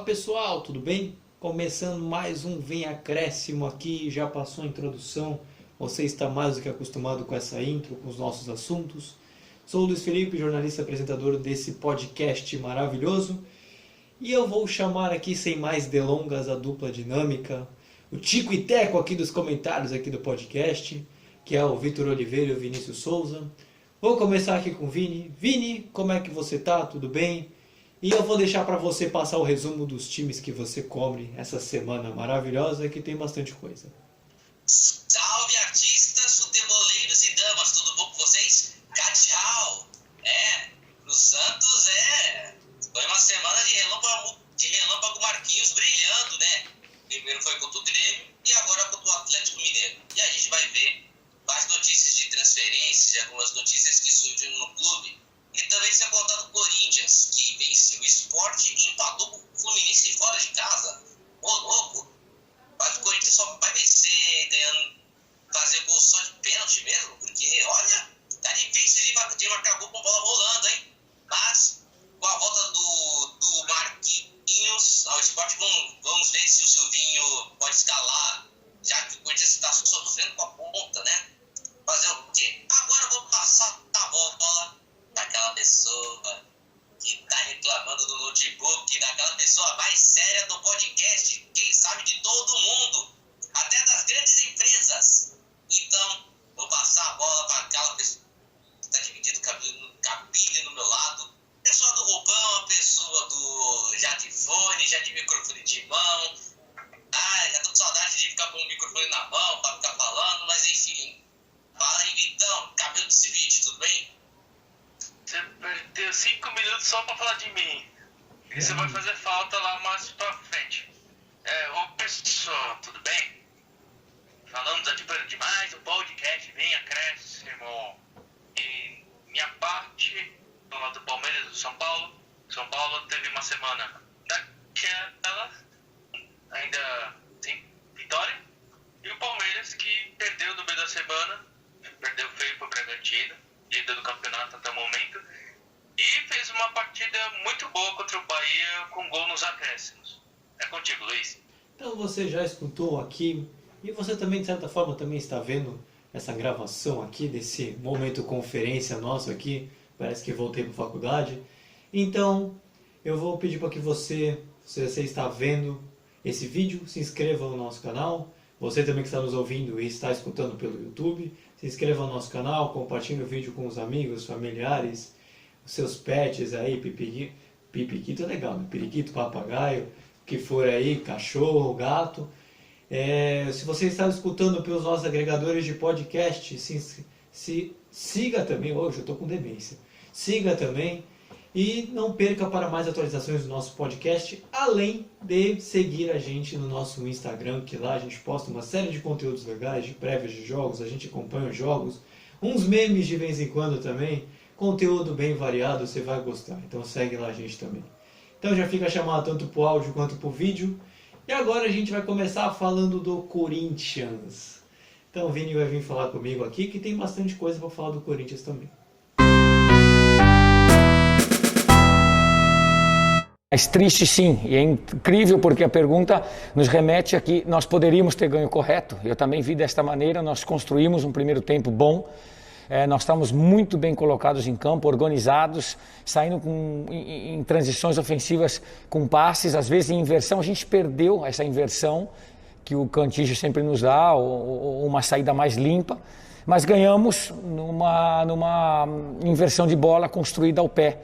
pessoal, tudo bem? Começando mais um Vem Acréscimo aqui, já passou a introdução, você está mais do que acostumado com essa intro, com os nossos assuntos. Sou o Luiz Felipe, jornalista e apresentador desse podcast maravilhoso, e eu vou chamar aqui, sem mais delongas, a dupla dinâmica, o Tico e Teco aqui dos comentários aqui do podcast, que é o Vitor Oliveira e o Vinícius Souza. Vou começar aqui com o Vini. Vini, como é que você tá? Tudo bem? E eu vou deixar para você passar o resumo dos times que você cobre essa semana maravilhosa, que tem bastante coisa. Salve artistas, futeboleiros e damas, tudo bom com vocês? Tchau! Pro Santos foi uma semana de relâmpago Marquinhos brilhando, né? Primeiro foi contra o Grêmio e agora contra o Atlético Mineiro. E a gente vai ver mais notícias de transferências e algumas notícias que surgiram no clube. E também se contar do Corinthians, que venceu o Sport e empatou com o Fluminense fora de casa. Ô louco! Mas o Corinthians só vai vencer ganhando, fazer gol só de pênalti mesmo, porque olha, tá difícil de marcar gol com bola rolando, hein? Mas com a volta do Marquinhos ao Sport, vamos ver se o Silvinho pode escalar, já que o Corinthians está sofrendo com a ponta, né? Fazer o quê? Agora eu vou passar a bola daquela pessoa que tá reclamando do notebook, daquela pessoa mais séria do podcast, quem sabe de todo mundo, até das grandes empresas. Então, vou passar a bola para aquela pessoa que tá dividindo cabine no meu lado, pessoa do roupão, pessoa do já de fone, já de microfone de mão. Já tô com saudade de ficar com o microfone na mão para ficar falando, mas enfim. Fala aí, Vitão, cabelo de civite, tudo bem? Você perdeu 5 minutos só pra falar de mim. Isso vai fazer falta lá mais pra frente. Ô pessoal, tudo bem? Falamos aqui para demais, o podcast Vem Acréscimo. E minha parte, falar do Palmeiras e do São Paulo. São Paulo teve uma semana daquela, ainda sem vitória. E o Palmeiras que perdeu no meio da semana, perdeu feio pro Bragantino, líder do campeonato até o momento, e fez uma partida muito boa contra o Bahia com gol nos acréscimos. É contigo, Luiz. Então você já escutou aqui, e você também, de certa forma, também está vendo essa gravação aqui, desse momento conferência nosso aqui, parece que voltei para a faculdade. Então, eu vou pedir para que você, se você está vendo esse vídeo, se inscreva no nosso canal. Você também que está nos ouvindo e está escutando pelo YouTube, se inscreva no nosso canal, compartilhe o vídeo com os amigos, familiares, os seus pets aí, pipiquito é legal, né? Periquito, papagaio, o que for aí, cachorro, gato. Se você está escutando pelos nossos agregadores de podcast, siga também, hoje eu estou com demência, siga também. E não perca para mais atualizações do nosso podcast, além de seguir a gente no nosso Instagram, que lá a gente posta uma série de conteúdos legais, de prévias de jogos, a gente acompanha os jogos, uns memes de vez em quando também, conteúdo bem variado, você vai gostar, então segue lá a gente também. Então já fica chamado tanto para o áudio quanto para o vídeo, e agora a gente vai começar falando do Corinthians. Então o Vini vai vir falar comigo aqui, que tem bastante coisa para falar do Corinthians também. Mas triste sim, e é incrível porque a pergunta nos remete a que nós poderíamos ter ganho correto. Eu também vi desta maneira, nós construímos um primeiro tempo bom, nós estamos muito bem colocados em campo, organizados, saindo em transições ofensivas com passes, às vezes em inversão. A gente perdeu essa inversão que o Cantígio sempre nos dá, ou uma saída mais limpa, mas ganhamos numa inversão de bola construída ao pé.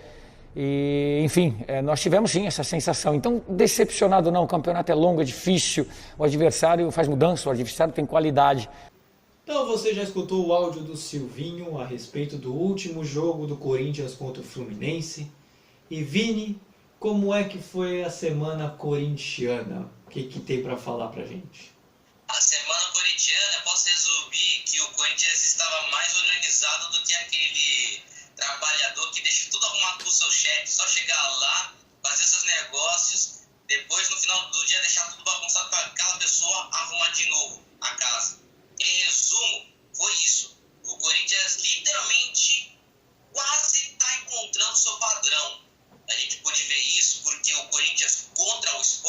E, enfim, nós tivemos sim essa sensação. Então, decepcionado não, o campeonato é longo, é difícil, o adversário faz mudança, o adversário tem qualidade. Então você já escutou o áudio do Silvinho a respeito do último jogo do Corinthians contra o Fluminense. E Vini, como é que foi a semana corintiana? O que tem para falar pra gente? A semana corintiana, posso resumir que o Corinthians estava mais organizado do que aquele trabalhador que deixa tudo arrumado pro seu chefe, só chegar lá, fazer seus negócios, depois no final do dia deixar tudo bagunçado para aquela pessoa arrumar de novo a casa. Em resumo, foi isso. O Corinthians literalmente quase está encontrando seu padrão. A gente pôde ver isso porque o Corinthians contra o Sport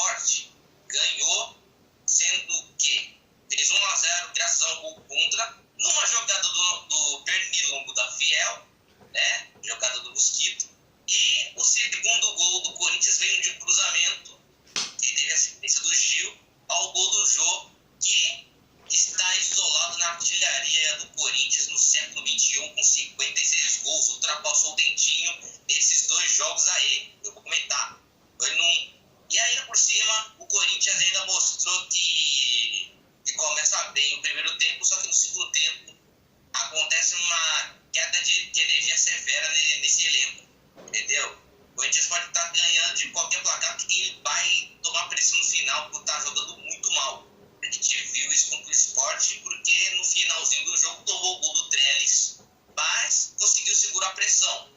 gol contra, numa jogada do Pernilongo da Fiel, né? Jogada do Mosquito. E o segundo gol do Corinthians veio de um cruzamento, que teve a assistência do Gil, ao gol do Jô, que está isolado na artilharia do Corinthians no século XXI com 56 gols, ultrapassou o Dentinho nesses 2 jogos aí. Eu vou comentar. E ainda por cima, o Corinthians ainda mostrou que começa bem o primeiro tempo, só que no segundo tempo acontece uma queda de energia severa nesse elenco, entendeu? O Corinthians pode estar ganhando de qualquer placar, que ele vai tomar pressão no final por estar jogando muito mal. A gente viu isso contra o Sport, porque no finalzinho do jogo tomou o gol do Trellis, mas conseguiu segurar a pressão.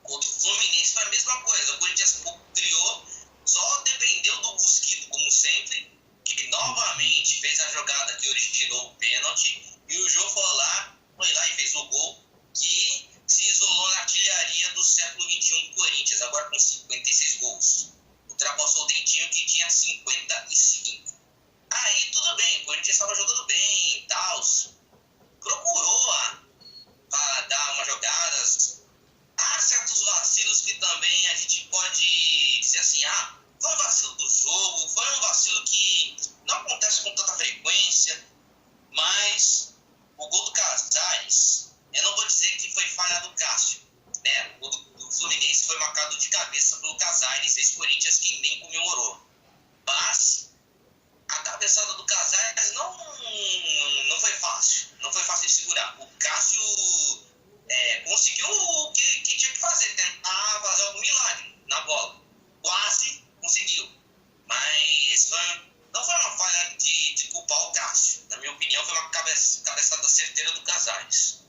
Contra o Fluminense foi a mesma coisa, o Corinthians criou, só dependeu do Mosquito, como sempre, que novamente fez a jogada que originou o pênalti, e o Jô foi lá e fez o gol, que se isolou na artilharia do século XXI do Corinthians, agora com 56 gols. Ultrapassou o Dentinho, que tinha 55. Aí tudo bem, o Corinthians estava jogando bem e tal, procurou dar umas jogadas. Há certos vacilos que também a gente pode dizer assim, foi um vacilo do jogo, foi um vacilo que não acontece com tanta frequência, mas o gol do Casares, eu não vou dizer que foi falha do Cássio, né? O gol do Fluminense foi marcado de cabeça pelo Casares, ex-Corinthians, que nem comemorou. Mas a cabeçada do Casares não foi fácil, não foi fácil de segurar. O Cássio conseguiu o que tinha que fazer, tentar fazer algum milagre na bola. Quase conseguiu, mas não foi uma falha de culpar o Cássio. Na minha opinião, foi uma cabeçada certeira do Casares.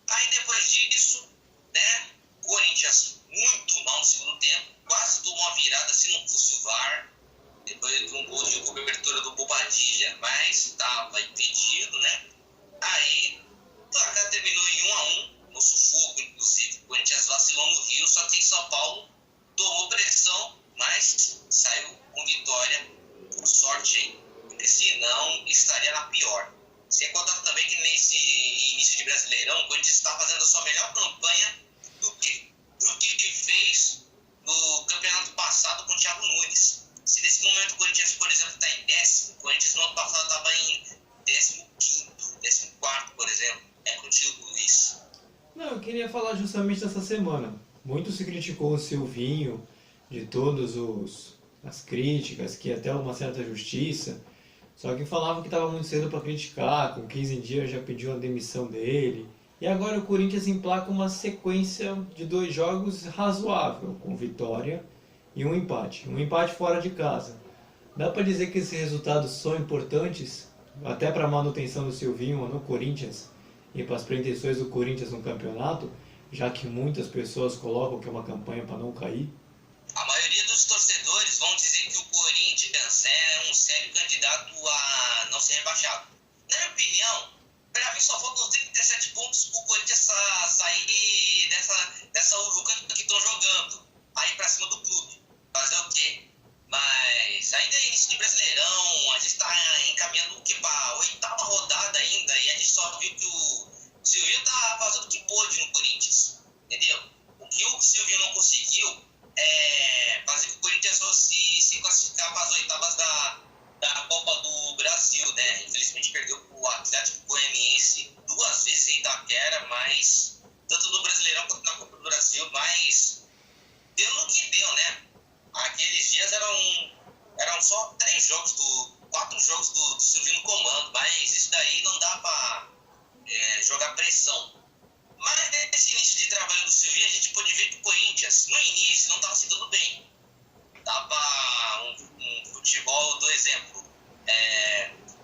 Aí depois disso, né, o Corinthians muito mal no segundo tempo, quase tomou uma virada se não fosse o VAR, depois de um gol de cobertura do Bobadilha, mas estava impedido, né? Aí o placar terminou em 1-1, no sufoco, inclusive. O Corinthians vacilou no Rio, só que em São Paulo tomou pressão, mas saiu com vitória, por sorte, hein? Porque senão estaria na pior. Sem contar também que nesse início de Brasileirão, o Corinthians está fazendo a sua melhor campanha do que fez no campeonato passado com o Thiago Nunes. Se nesse momento o Corinthians, por exemplo, está em 10º, o Corinthians no ano passado estava em 15º, 14º, por exemplo. É contigo, Luiz. Não, eu queria falar justamente dessa semana. Muito se criticou o Silvinho, de todas as críticas, que até uma certa justiça, só que falavam que estava muito cedo para criticar, com 15 dias já pediu a demissão dele. E agora o Corinthians emplaca uma sequência de 2 jogos razoável, com vitória e um empate fora de casa. Dá para dizer que esses resultados são importantes, até para a manutenção do Silvinho no Corinthians e para as pretensões do Corinthians no campeonato, já que muitas pessoas colocam que é uma campanha para não cair? A maioria dos torcedores vão dizer que o Corinthians é um sério candidato a não ser rebaixado. Na minha opinião, para mim só faltam 37 pontos para o Corinthians sair dessa uruca que estão jogando, aí para cima do clube. Fazer o quê? Mas ainda é início de Brasileirão, a gente está encaminhando para a 8ª rodada ainda, e a gente só viu que o Silvinho tá fazendo o que pôde no Corinthians, entendeu? O que o Silvinho não conseguiu é fazer que o Corinthians fosse se classificar para as 8ª da Copa do Brasil, né? Infelizmente perdeu para o Atlético Goianiense 2 vezes em Itaquera, mas tanto no Brasileirão quanto na Copa do Brasil, mas deu no que deu, né? Aqueles dias eram só 4 jogos do Silvinho no comando, mas isso daí não dá para jogar pressão. Mas nesse início de trabalho do Silvinho, a gente pôde ver que o Corinthians, no início, não estava se dando bem. Tava um futebol do exemplo.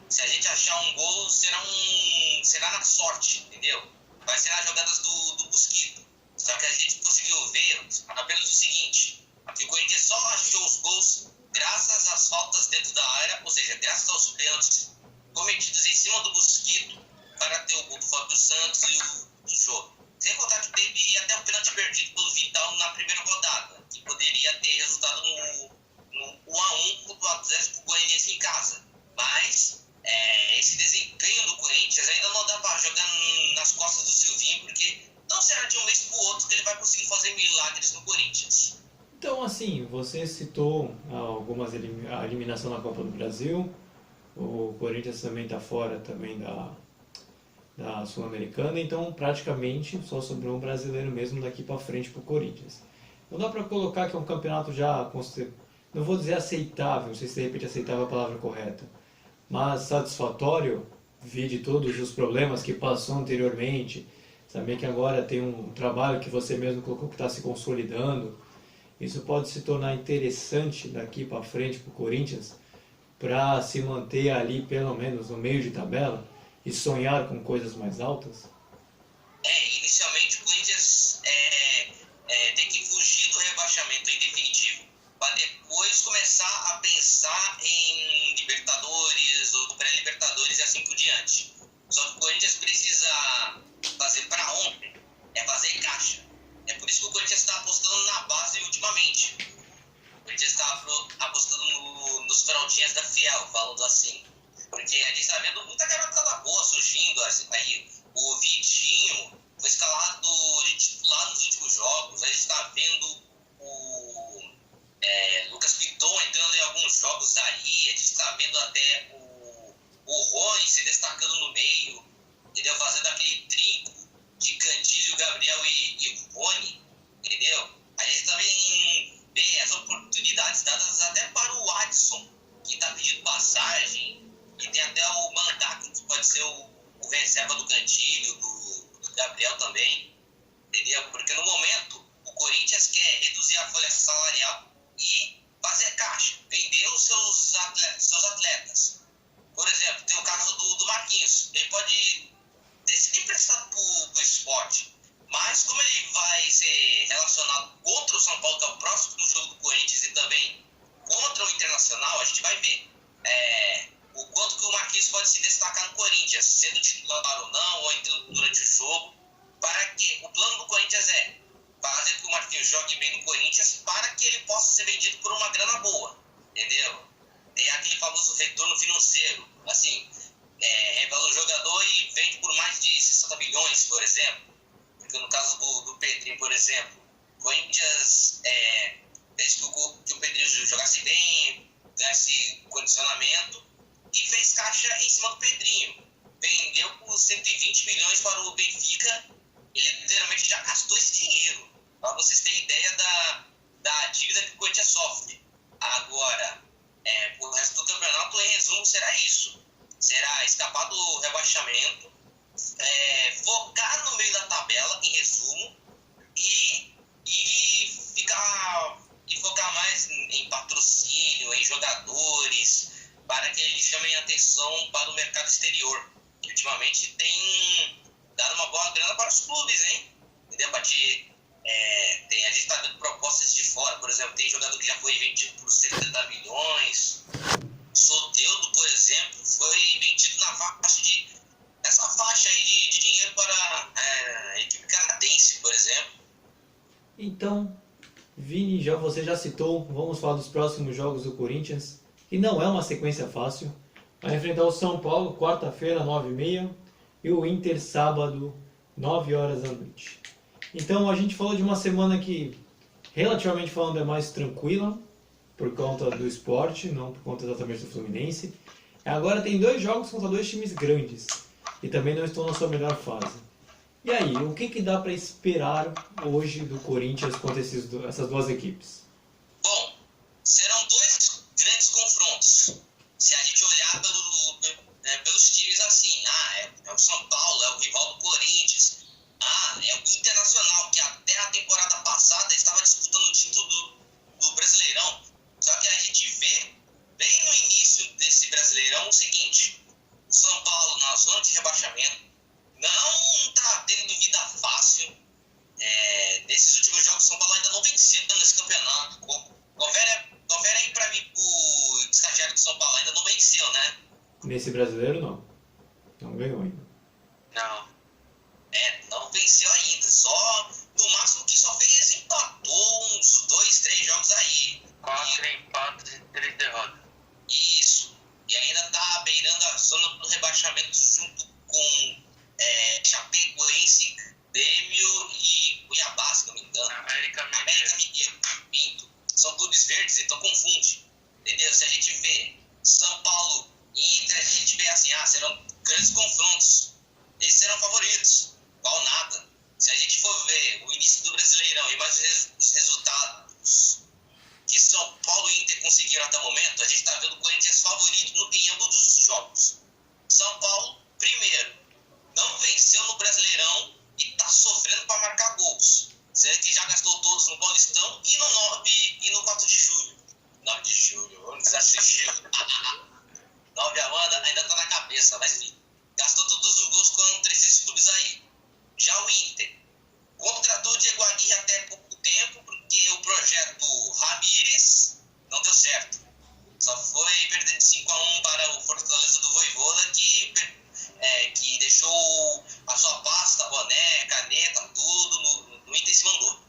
Se a gente achar um gol, será na sorte, entendeu? Vai ser nas jogadas do Mosquito. Só que a gente conseguiu ver apenas o seguinte, que o Corinthians só achou os gols graças às faltas dentro da área, ou seja, graças aos pênaltis cometidos em cima do Mosquito para ter o gol do Fábio Santos e o Jô. Sem contar que teve até um pênalti perdido pelo Vital na primeira rodada, que poderia ter resultado no 1-1 contra o Atlético Goianiense em casa. Mas esse desempenho do Corinthians ainda não dá para jogar nas costas do Silvinho, porque não será de um mês para o outro que ele vai conseguir fazer milagres no Corinthians. Então, assim, você citou a eliminação na Copa do Brasil, o Corinthians também está fora também da Sul-Americana, então praticamente só sobrou um brasileiro mesmo daqui para frente para o Corinthians. Não dá para colocar que é um campeonato já, não vou dizer aceitável, não sei se de repente aceitável é a palavra correta, mas satisfatório, vide todos os problemas que passou anteriormente, saber que agora tem um trabalho que você mesmo colocou que está se consolidando. Isso pode se tornar interessante daqui para frente para o Corinthians, para se manter ali pelo menos no meio de tabela e sonhar com coisas mais altas? Inicialmente o Corinthians tem que fugir do rebaixamento em definitivo, para depois começar a pensar em Libertadores ou pré-Libertadores e assim por diante. Só que o Corinthians precisa fazer para ontem, fazer caixa. É por isso que o Corinthians está apostando na base ultimamente. O Corinthians está apostando nos fraldinhas da Fiel, falando assim. Porque a gente está vendo muita garotada boa surgindo aí. O Vitinho foi escalado de titular nos últimos jogos. A gente está vendo o Lucas Piton entrando em alguns jogos aí. A gente está vendo até o Rony se destacando no meio. Entendeu? Fazendo aquele trinco de Cantillo, Gabriel e Rony. Entendeu? A gente também vê as oportunidades dadas até para o Adson, que está pedindo passagem. E tem até o Mandaco, que pode ser o reserva do Cantillo, do Gabriel também. Entendeu? Porque no momento o Corinthians quer reduzir a folha salarial e fazer caixa, vender os seus atletas. Por exemplo, tem o caso do Marquinhos. Ele pode decidir emprestado para o Sport, mas como ele vai ser relacionado contra o São Paulo, que é o próximo do jogo do Corinthians, e também contra o Internacional, a gente vai ver o quanto que o Marquinhos pode se destacar no Corinthians, sendo titular ou não, ou entrando durante o jogo, para que o plano do Corinthians é fazer com que o Marquinhos jogue bem no Corinthians, para que ele possa ser vendido por uma grana boa, entendeu? Tem aquele famoso retorno financeiro, assim, revela o jogador e vende por mais de 60 milhões, por exemplo. Porque no caso do Pedrinho, por exemplo, o Corinthians fez que o Pedrinho jogasse bem, ganhasse condicionamento e fez caixa em cima do Pedrinho. Vendeu por 120 milhões para o Benfica. Ele literalmente já gastou esse dinheiro, para vocês terem ideia da dívida que o Corinthians sofre. Agora, o resto do campeonato, em resumo, será isso. Será escapar do rebaixamento, focar no meio da tabela, em resumo, e focar mais em patrocínio, em jogadores, para que eles chamem atenção para o mercado exterior, que ultimamente tem dado uma boa grana para os clubes, hein? Entendeu? A gente está dando propostas de fora, por exemplo, tem jogador que já foi vendido por 70 milhões. Soteldo, por exemplo, foi vendido nessa faixa aí de dinheiro para a equipe canadense, por exemplo. Então, Vini, você já citou, vamos falar dos próximos jogos do Corinthians, que não é uma sequência fácil. Vai enfrentar o São Paulo, quarta-feira, 9h30, e o Inter, sábado, 9h da noite. Então, a gente falou de uma semana que, relativamente falando, é mais tranquila, por conta do esporte, não por conta exatamente do Fluminense. Agora tem 2 jogos contra 2 times grandes, e também não estão na sua melhor fase. E aí, o que dá para esperar hoje do Corinthians contra essas duas equipes? Bom, serão 2 grandes confrontos. Se a gente olhar pelos times assim, é o São Paulo, é o rival do Corinthians, é o Internacional, que até a temporada passada estava disputando o título do Brasileirão. Só que a gente vê, bem no início desse Brasileirão, o seguinte: o São Paulo, na zona de rebaixamento, não está tendo vida fácil. Nesses últimos jogos, o São Paulo ainda não venceu nesse campeonato. Confere aí pra mim o estagiário do São Paulo, ainda não venceu, né? Nesse brasileiro, não. Não ganhou ainda. Não. Não venceu ainda. Só, no máximo que só fez, empatou uns 2, 3 jogos aí. 4 empates e 3 derrotas. Isso. e ainda está beirando a zona do rebaixamento junto com Chapecoense, Grêmio e Cuiabá, se não me engano. América Mineiro, Pinto. São clubes verdes, então confunde. Entendeu? Se a gente vê São Paulo e Inter, a gente vê assim, serão grandes confrontos. Eles serão favoritos, igual nada. Se a gente for ver o início do Brasileirão e mais os resultados que São Paulo e Inter conseguiram até o momento, a gente está vendo o Corinthians favorito em ambos os jogos. São Paulo, primeiro, não venceu no Brasileirão e está sofrendo para marcar gols. Sendo que já gastou todos no Paulistão e no 9 e no 4 de julho. 9 de julho, vamos assistir. 9 Amanda ainda está na cabeça, mas enfim. Gastou todos os gols contra esses clubes aí. Já o Inter contratou o Diego Aguirre até pouco tempo, porque o projeto Ramírez não deu certo. Só foi perder de 5-1 para o Fortaleza do Vojvoda, que deixou a sua pasta, boné, caneta, tudo no Inter se mandou.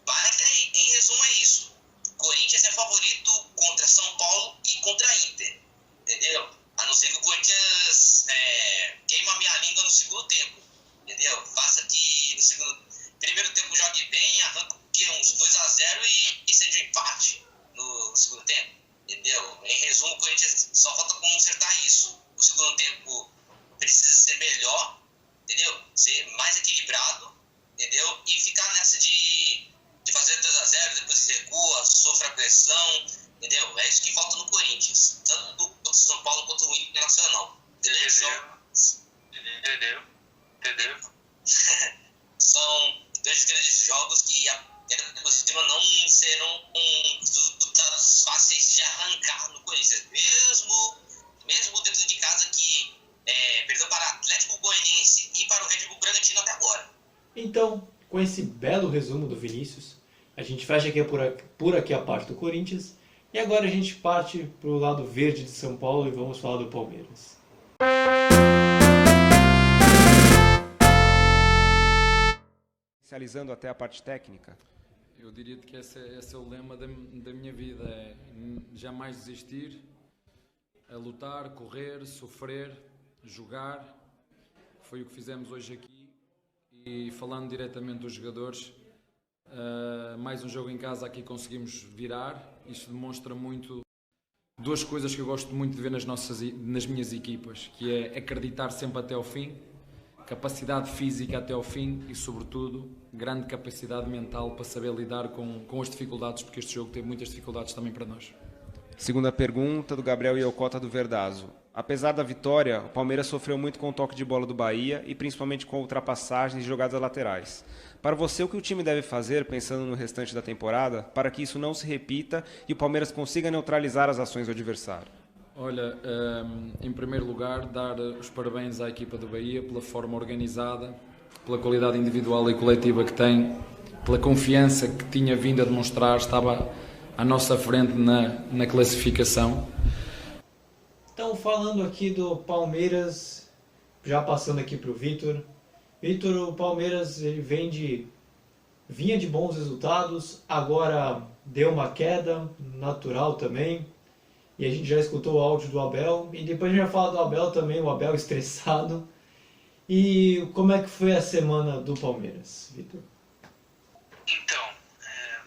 Mas aí, em resumo é isso. Corinthians é favorito contra São Paulo e contra Inter. Entendeu? A não ser que o Corinthians queima a minha língua no segundo tempo. Entendeu? Faça que no primeiro tempo jogue bem, arranca uns 2-0 e seja um empate no segundo tempo. Entendeu? Em resumo, o Corinthians só falta consertar isso. O segundo tempo precisa ser melhor, entendeu? Ser mais equilibrado, entendeu? E ficar nessa de fazer 2-0, depois recua, sofre a pressão, entendeu? É isso que falta no Corinthians. Tanto contra o São Paulo quanto o Internacional. Entendeu? São dois grandes jogos que por cima não serão resultados fáceis de arrancar no Corinthians. Mesmo dentro de casa que perdeu para o Atlético Goianiense e para o Red Bull Bragantino até agora. Então, com esse belo resumo do Vinícius, a gente fecha aqui por aqui a parte do Corinthians e agora a gente parte para o lado verde de São Paulo e vamos falar do Palmeiras. Especializando até a parte técnica? Eu diria que esse é o lema da minha vida, é jamais desistir, é lutar, correr, sofrer, jogar. Foi o que fizemos hoje aqui. E falando diretamente dos jogadores, mais um jogo em casa aqui conseguimos virar. Isto demonstra muito duas coisas que eu gosto muito de ver nas minhas equipas, que é acreditar sempre até ao fim, capacidade física até ao fim e, sobretudo, grande capacidade mental para saber lidar com as dificuldades, porque este jogo teve muitas dificuldades também para nós. Segunda pergunta do Gabriel Iocota do Verdazo. Apesar da vitória, o Palmeiras sofreu muito com o toque de bola do Bahia e principalmente com ultrapassagens e jogadas laterais. Para você, o que o time deve fazer, pensando no restante da temporada, para que isso não se repita e o Palmeiras consiga neutralizar as ações do adversário? Olha, em primeiro lugar, dar os parabéns à equipa do Bahia pela forma organizada, pela qualidade individual e coletiva que tem, pela confiança que tinha vindo a demonstrar, estava à nossa frente na classificação. Então, falando aqui do Palmeiras, já passando aqui para o Vitor. Vitor, o Palmeiras ele vinha de bons resultados, agora deu uma queda natural também. E a gente já escutou o áudio do Abel, e depois a gente vai falar do Abel também, o Abel estressado. E como é que foi a semana do Palmeiras, Vitor? Então,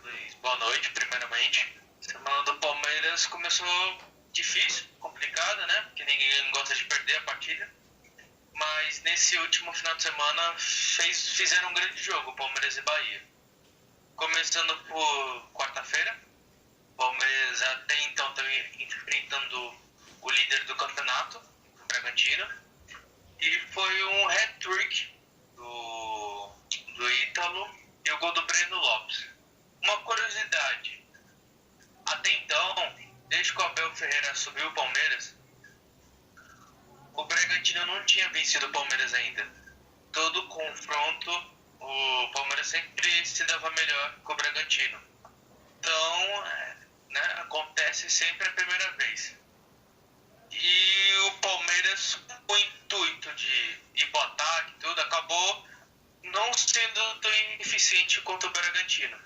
Luiz, boa noite, primeiramente. A semana do Palmeiras começou difícil, complicada, né? Porque ninguém gosta de perder a partida. Mas nesse último final de semana fizeram um grande jogo, Palmeiras e Bahia. Começando por quarta-feira. Palmeiras até então está enfrentando o líder do campeonato, o Bragantino, e foi um hat-trick do Ítalo e o gol do Breno Lopes. Uma curiosidade, até então, desde que o Abel Ferreira subiu o Palmeiras, o Bragantino não tinha vencido o Palmeiras ainda. Todo confronto, o Palmeiras sempre se dava melhor que o Bragantino. Então, acontece sempre a primeira vez. E o Palmeiras, com o intuito de ir para o ataque e tudo, acabou não sendo tão eficiente quanto o Bragantino,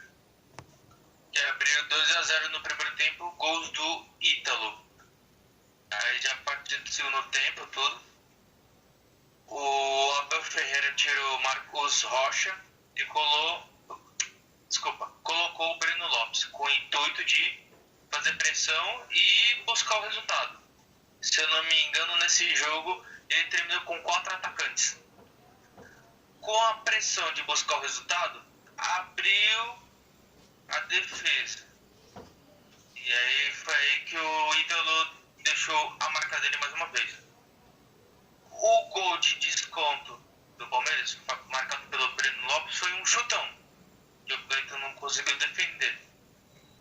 que abriu 2-0 no primeiro tempo, gols do Ítalo. Aí já a partir do segundo tempo, tudo, o Abel Ferreira tirou o Marcos Rocha e colocou o Breno Lopes com o intuito de fazer pressão e buscar o resultado. Se eu não me engano, nesse jogo ele terminou com 4 atacantes. Com a pressão de buscar o resultado, abriu a defesa. E aí foi aí que o Ítalo deixou a marca dele mais uma vez. O gol de desconto do Palmeiras, marcado pelo Breno Lopes, foi um chutão, que o Cleiton não conseguiu defender.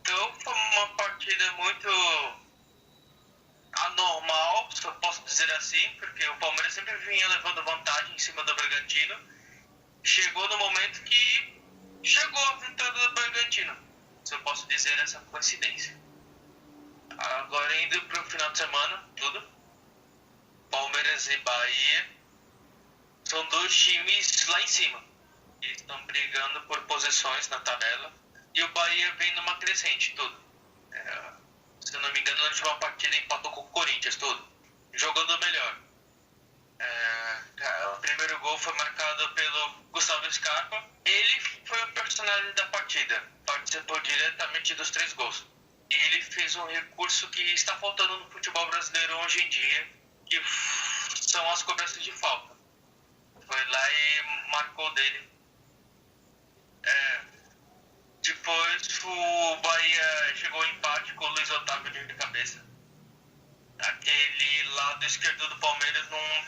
Então foi uma partida muito anormal, se eu posso dizer assim, porque o Palmeiras sempre vinha levando vantagem em cima do Bragantino. Chegou no momento que chegou a vitória do Bragantino, se eu posso dizer essa coincidência. Agora indo para o final de semana, tudo, Palmeiras e Bahia são 2 times lá em cima. Eles estão brigando por posições na tabela e o Bahia vem numa crescente, tudo. Se eu não me engano, na última partida empatou com o Corinthians, tudo, jogando melhor. O primeiro gol foi marcado pelo Gustavo Scarpa. Ele foi o personagem da partida, participou diretamente dos 3 gols. E ele fez um recurso que está faltando no futebol brasileiro hoje em dia, que são as cobranças de falta. Foi lá e marcou dele. Depois o Bahia chegou ao empate com o Luiz Otávio de cabeça. Aquele lado esquerdo do Palmeiras não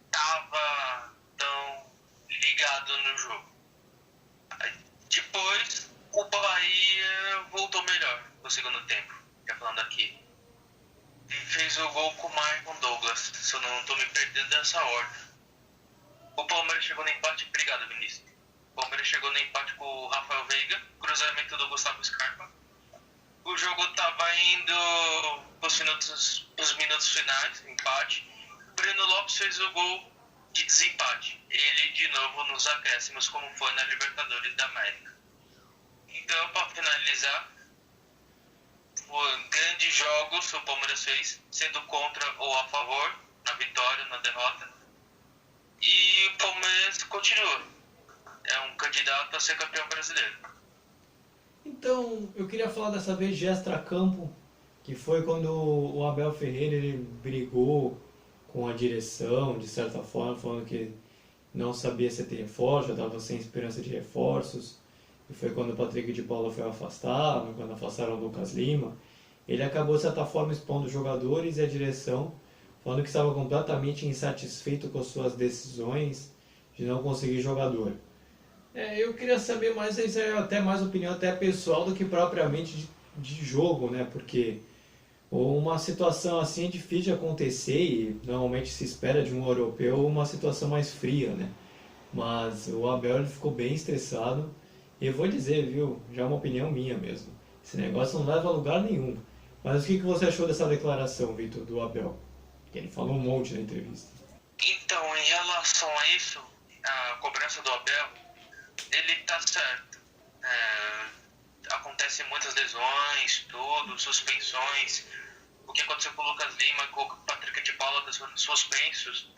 estava tão ligado no jogo. Depois o Bahia voltou melhor no segundo tempo, já falando aqui. E fez o gol com o Maicon Douglas, se eu não estou me perdendo dessa ordem. O Palmeiras chegou no empate, obrigado, Vinícius. O Palmeiras chegou no empate com o Rafael Veiga, cruzamento do Gustavo Scarpa. O jogo estava indo os minutos finais, empate. Breno Lopes fez o gol de desempate. Ele de novo nos acréscimos, como foi na Libertadores da América. Então, para finalizar, grandes jogos o Palmeiras fez, sendo contra ou a favor, na vitória, na derrota. E o Palmeiras continua. É um candidato a ser campeão brasileiro. Então, eu queria falar dessa vez de extracampo, que foi quando o Abel Ferreira ele brigou com a direção, de certa forma, falando que não sabia se ter reforço, já estava sem esperança de reforços. E foi quando o Patrick de Paula foi afastado, quando afastaram o Lucas Lima. Ele acabou, de certa forma, expondo os jogadores e a direção, falando que estava completamente insatisfeito com as suas decisões de não conseguir jogador. Eu queria saber mais, isso é até mais opinião até pessoal do que propriamente de jogo, né? Porque uma situação assim é difícil de acontecer e normalmente se espera de um europeu uma situação mais fria, né? Mas o Abel ele ficou bem estressado e eu vou dizer, viu? Já é uma opinião minha mesmo. Esse negócio não leva a lugar nenhum. Mas o que você achou dessa declaração, Vitor, do Abel? Que ele falou um monte na entrevista. Então, em relação a isso, a cobrança do Abel, ele tá certo. Acontecem muitas lesões, suspensões. O que aconteceu com o Lucas Lima, com o Patrick de Paula suspensos.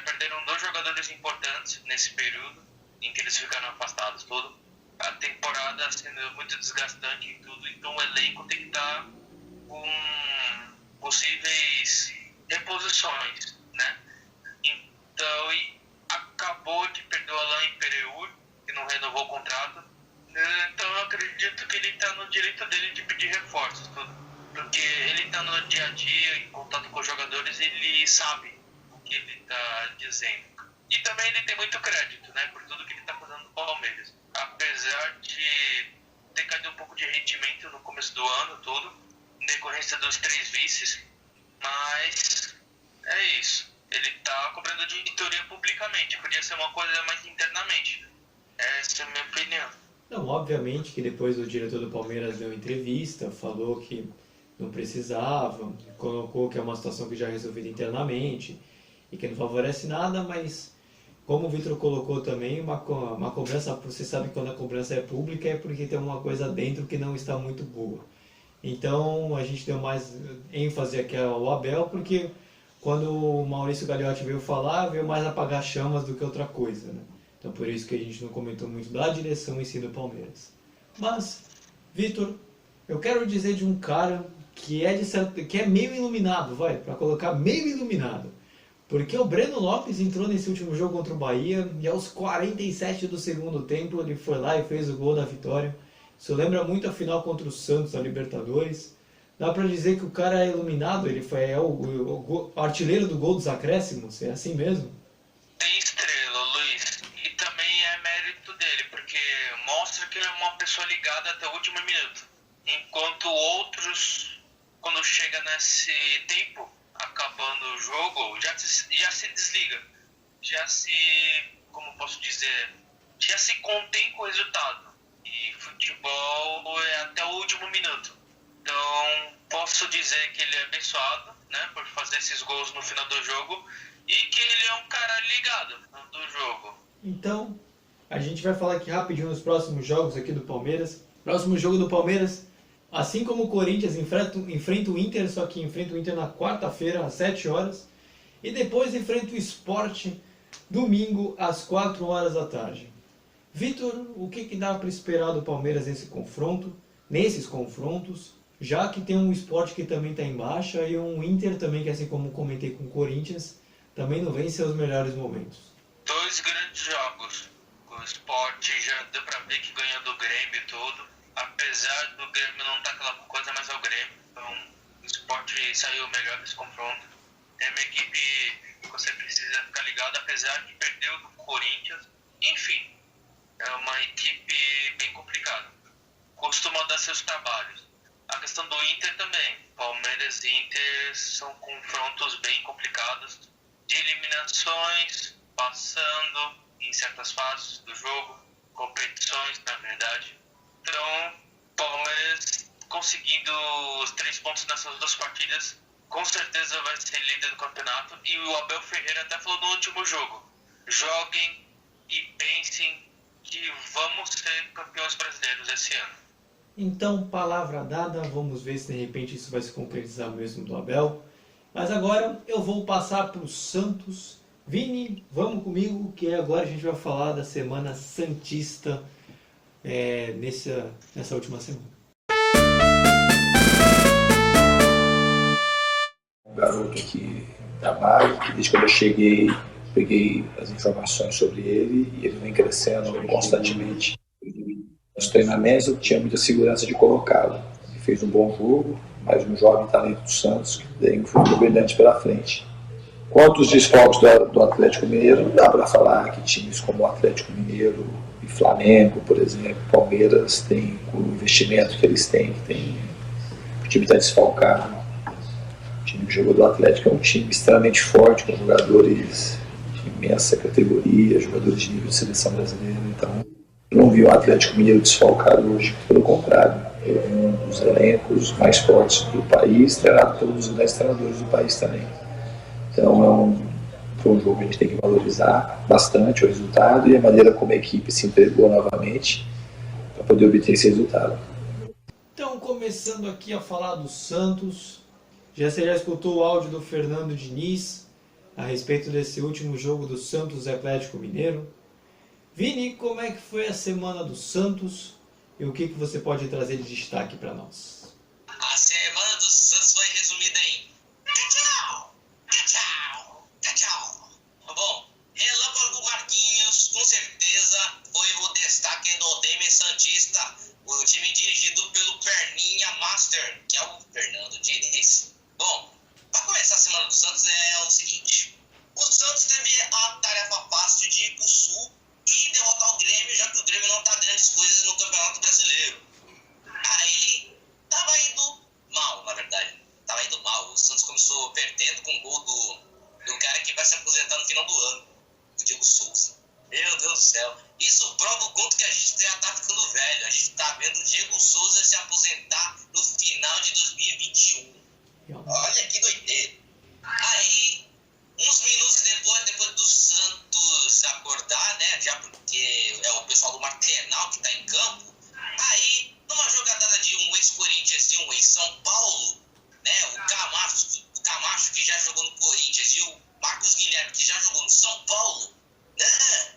Perderam 2 jogadores importantes nesse período em que eles ficaram afastados, tudo. A temporada sendo muito desgastante e tudo, então o elenco tem que estar com possíveis reposições, né? Então, acabou de perder o Alain Pereur, que não renovou o contrato. Então, eu acredito que ele está no direito dele de pedir reforços, tudo. Porque ele está no dia a dia, em contato com os jogadores, ele sabe o que ele está dizendo. E também ele tem muito crédito, né, por tudo que ele está fazendo no Palmeiras. Apesar de ter caído um pouco de rendimento no começo do ano, tudo, em decorrência dos 3 vices, mas é isso. Ele está cobrando auditoria publicamente, podia ser uma coisa mais internamente. Essa é a minha opinião. Não, obviamente que depois o diretor do Palmeiras deu entrevista, falou que não precisava, colocou que é uma situação que já é resolvida internamente e que não favorece nada, mas como o Vitor colocou também, uma cobrança, você sabe que quando a cobrança é pública é porque tem uma coisa dentro que não está muito boa. Então a gente deu mais ênfase aqui ao Abel, porque quando o Maurício Gagliotti veio falar, veio mais apagar chamas do que outra coisa, né? Então por isso que a gente não comentou muito da direção em si do Palmeiras. Mas, Vitor, eu quero dizer de um cara que é meio iluminado, vai, para colocar meio iluminado. Porque o Breno Lopes entrou nesse último jogo contra o Bahia e aos 47 do segundo tempo ele foi lá e fez o gol da vitória. Isso lembra muito a final contra o Santos da Libertadores. Dá pra dizer que o cara é iluminado, ele é o artilheiro do gol dos acréscimos, é assim mesmo? Tem estrela, Luiz. E também é mérito dele, porque mostra que ele é uma pessoa ligada até o último minuto. Enquanto outros, quando chega nesse tempo, acabando o jogo, já se desliga. Como posso dizer, já se contém com o resultado. E futebol é até o último minuto. Então, posso dizer que ele é abençoado, né, por fazer esses gols no final do jogo e que ele é um cara ligado do jogo. Então, a gente vai falar aqui rapidinho nos próximos jogos aqui do Palmeiras. Próximo jogo do Palmeiras, assim como o Corinthians enfrenta o Inter, só que enfrenta o Inter na quarta-feira, às 7 horas. E depois enfrenta o Sport, domingo, às 4 horas da tarde. Vitor, o que dá para esperar do Palmeiras nesses confrontos, já que tem um Sport que também está em baixa e um Inter também, que assim como comentei com o Corinthians, também não vem em seus melhores momentos. Dois grandes jogos. O Sport já deu para ver que ganhou do Grêmio e tudo. Apesar do Grêmio não estar aquela coisa, mas é o Grêmio. Então, o Sport saiu melhor desse confronto. É uma equipe que você precisa ficar ligado, apesar de perder do Corinthians. Enfim, é uma equipe bem complicada. Costuma dar seus trabalhos. A questão do Inter também. Palmeiras e Inter são confrontos bem complicados, de eliminações, passando em certas fases do jogo, competições, na verdade. Então, Palmeiras conseguindo os 3 pontos nessas 2 partidas, com certeza vai ser líder do campeonato. E o Abel Ferreira até falou no último jogo: joguem e pensem que vamos ser campeões brasileiros esse ano. Então, palavra dada, vamos ver se de repente isso vai se concretizar mesmo do Abel. Mas agora eu vou passar para o Santos. Vini, vamos comigo, que agora a gente vai falar da Semana Santista nessa última semana. Um garoto que trabalha, que desde quando eu cheguei, peguei as informações sobre ele e ele vem crescendo constantemente. Nos treinamentos eu tinha muita segurança de colocá-lo. Ele fez um bom jogo, mas um jovem talento do Santos que tem um futuro brilhante pela frente. Quanto aos desfalques do Atlético Mineiro, não dá para falar que times como o Atlético Mineiro e Flamengo, por exemplo, Palmeiras, tem o investimento que eles têm, o time está desfalcado. O time que jogou do Atlético é um time extremamente forte, com jogadores de imensa categoria, jogadores de nível de seleção brasileira. Então, não vi o Atlético Mineiro desfalcado hoje, pelo contrário, é um dos elencos mais fortes do país, treinado pelos grandes treinadores do país também. Então foi um jogo que a gente tem que valorizar bastante o resultado e a maneira como a equipe se entregou novamente para poder obter esse resultado. Então, começando aqui a falar do Santos, você já escutou o áudio do Fernando Diniz a respeito desse último jogo do Santos e Atlético Mineiro. Vini, como é que foi a semana do Santos e o que você pode trazer de destaque para nós? A semana do Santos foi resumida em tchau, tchau, tchau. Bom, Relâmpago Marquinhos, com certeza, foi o destaque do time santista, o time dirigido pelo Perninha Master, que é o Fernando Diniz. Bom, para começar a semana do Santos é o seguinte: o Santos teve a tarefa fácil de ir pro Sul e derrotar o Grêmio, já que o Grêmio não tá grandes coisas no Campeonato Brasileiro. Aí, tava indo mal, na verdade. Tava indo mal. O Santos começou perdendo com o gol do cara que vai se aposentar no final do ano, o Diego Souza. Meu Deus do céu. Isso prova o quanto que a gente já tá ficando velho. A gente tá vendo o Diego Souza se aposentar no final de 2021. Olha que doideira. Aí, uns minutos depois do Santos acordar, né, já porque é o pessoal do Martenal que tá em campo, aí, numa jogadada de um ex-Corinthians e em São Paulo, né? O Camacho que já jogou no Corinthians e o Marcos Guilherme que já jogou no São Paulo, né?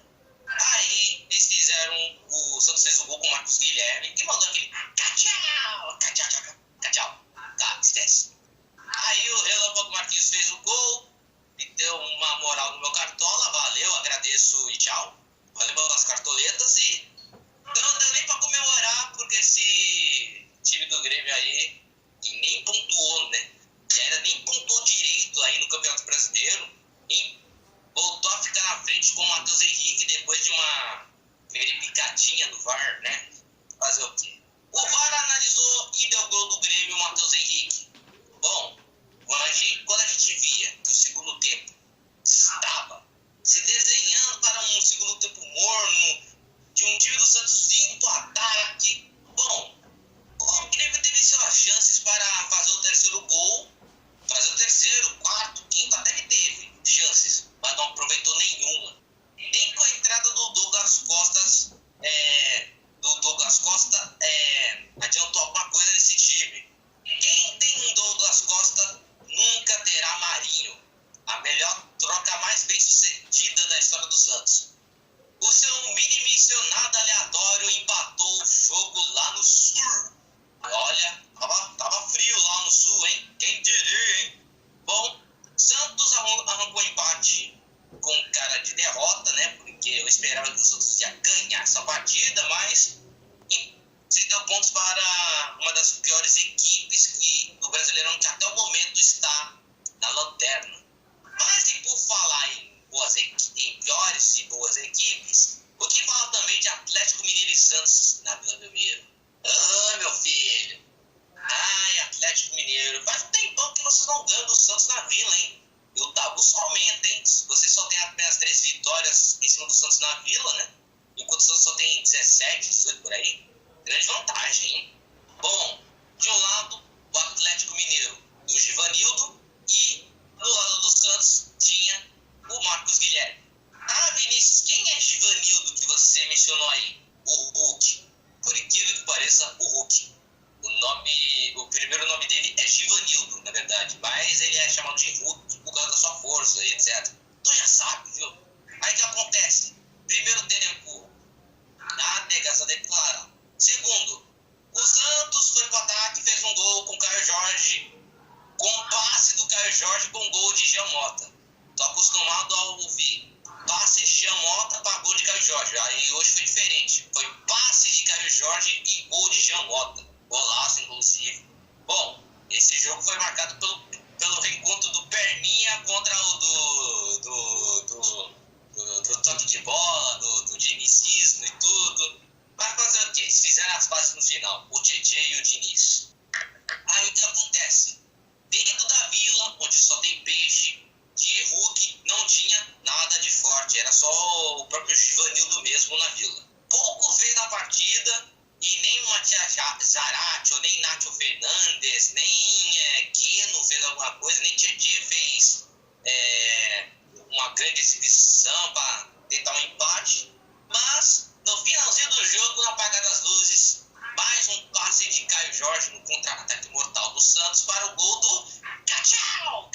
Aí eles fizeram, o Santos fez o gol com o Marcos Guilherme e mandou aquele cachau, cachau, cachau, cachau. Tá, esquece. Aí o Relâmpago Marquinhos fez o gol, me deu uma moral no meu cartola, valeu, agradeço e tchau. Valeu pelas cartoletas e não deu nem pra comemorar, porque esse time do Grêmio aí nem pontuou, né? E ainda nem pontuou direito aí no Campeonato Brasileiro e voltou a ficar na frente com o Matheus Henrique depois de uma picadinha do VAR, né? Fazer o quê? O VAR analisou e deu gol do Grêmio, o Matheus Henrique. Bom, quando a gente via que o segundo tempo estava se desenhando para um segundo tempo morno, de um time do Santos indo ao ataque, bom, o Grêmio teve suas chances para fazer o terceiro gol, fazer o terceiro, quarto, quinto, até que teve chances, mas não aproveitou nenhuma. Nem com a entrada do Douglas Costa, adiantou alguma coisa nesse time. Quem tem um Douglas Costa nunca terá Marinho, a melhor troca mais bem sucedida da história do Santos. O seu mini missionário aleatório empatou o jogo lá no Sul. Olha, tava frio lá no Sul, hein? Quem diria, hein? Bom, Santos arrancou empate com cara de derrota, né? Porque eu esperava que o Santos ia ganhar essa partida, mas se deu pontos para uma das piores equipes do Brasileirão, que até o momento está na lanterna. Mas e por falar em piores e boas equipes, o que fala também de Atlético Mineiro e Santos na Vila Belmiro? Ah, meu filho! Ai, Atlético Mineiro, faz um tempão que vocês não ganham do Santos na Vila, hein? E o tabu só aumenta, hein? Vocês só têm apenas 3 vitórias em cima do Santos na Vila, né? Enquanto o Santos só tem 17, 18 por aí. Grande vantagem, hein? Bom, de um lado, o Atlético Mineiro do Givanildo e do lado do Santos tinha o Marcos Guilherme. Ah, Vinícius, quem é Givanildo que você mencionou aí? O Hulk. Por incrível que pareça, o Hulk. O primeiro nome dele é Givanildo, na verdade, mas ele é chamado de Hulk por causa da sua força e etc. Tu já sabe, viu? Aí o que acontece? Primeiro tempo, nada negação declara. Segundo, o Santos foi pro ataque e fez um gol com o Caio Jorge, com o passe do Caio Jorge com gol de Jean Mota. Tô acostumado a ouvir passe de Jean Mota para gol de Caio Jorge. Aí hoje foi diferente. Foi passe de Caio Jorge e gol de Jean Mota. Golaço, inclusive. Bom, esse jogo foi marcado pelo reencontro do Perninha contra o do toque de bola, do Diniz Cisno e tudo. Mas fazer o quê? Eles fizeram as bases no final, o Tietê e o Diniz. Aí o que acontece? Dentro da Vila, onde só tem peixe, de Hulk não tinha nada de forte, era só o próprio Givanildo mesmo na Vila. Pouco fez na partida, e nem o Matias Zarate, ou nem Nátio Fernandes, nem Keno fez alguma coisa, nem Tietê fez uma grande exibição para tentar um empate. Mas, no finalzinho do jogo, no apagar das luzes, mais um passe de Caio Jorge no contra-ataque mortal do Santos para o gol do Cachau!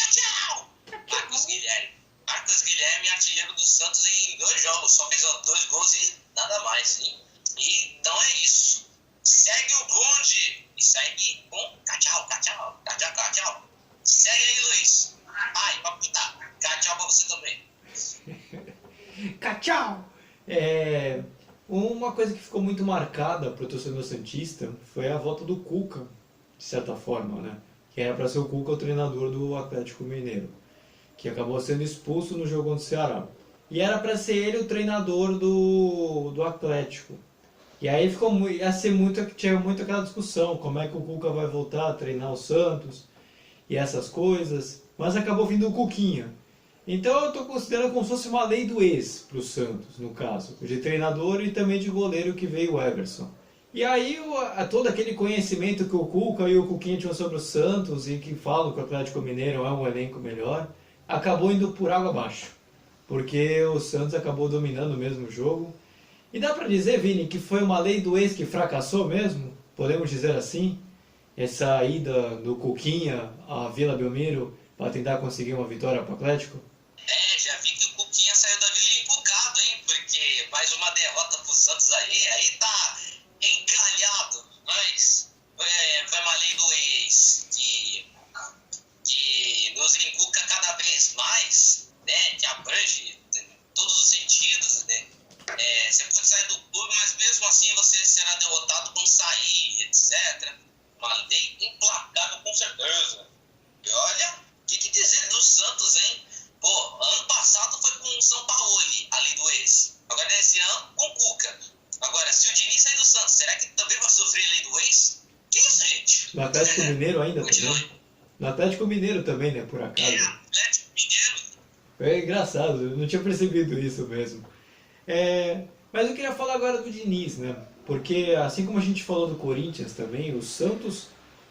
Marcos Guilherme. Marcos Guilherme, artilheiro do Santos em 2 jogos, só fez 2 gols e nada mais, hein? E então é isso. Segue o bonde e segue com Cachau. Segue aí, Luiz. Ai, pra putar. Cachau pra você também. Cachau! Uma coisa que ficou muito marcada para o torcedor santista foi a volta do Cuca, de certa forma, né? Que era para ser o Cuca o treinador do Atlético Mineiro, que acabou sendo expulso no jogo contra o Ceará. E era para ser ele o treinador do Atlético. E aí tinha muito aquela discussão, como é que o Cuca vai voltar a treinar o Santos e essas coisas, mas acabou vindo o Cuquinha. Então eu estou considerando como se fosse uma lei do ex para o Santos, no caso, de treinador e também de goleiro que veio o Everson. E aí todo aquele conhecimento que o Cuca e o Cuquinha tinham sobre o Santos e que falam que o Atlético Mineiro é um elenco melhor, acabou indo por água abaixo, porque o Santos acabou dominando mesmo o jogo. E dá para dizer, Vini, que foi uma lei do ex que fracassou mesmo? Podemos dizer assim? essa ida do Cuquinha à Vila Belmiro para tentar conseguir uma vitória para o Atlético? Já vi que o Cuquinha saiu da Vila encucado, hein? Porque mais uma derrota pro Santos aí tá encalhado. Mas foi uma lei do ex que nos encuca cada vez mais, né? Que abrange todos os sentidos, né? Você pode sair do clube, mas mesmo assim você será derrotado quando sair, etc. Uma lei implacável, com certeza. E olha, o que dizer do Santos, hein? Pô, ano passado foi com o São Paulo, a lei do ex. Agora nesse ano, com o Cuca. Agora, se o Diniz sair do Santos, será que também vai sofrer a lei do ex? Que isso, gente? No Atlético Mineiro ainda Continue. também. No Atlético Mineiro também, né, por acaso. Atlético Mineiro. É engraçado, eu não tinha percebido isso mesmo. Mas eu queria falar agora do Diniz, né? Porque assim como a gente falou do Corinthians também, o Santos,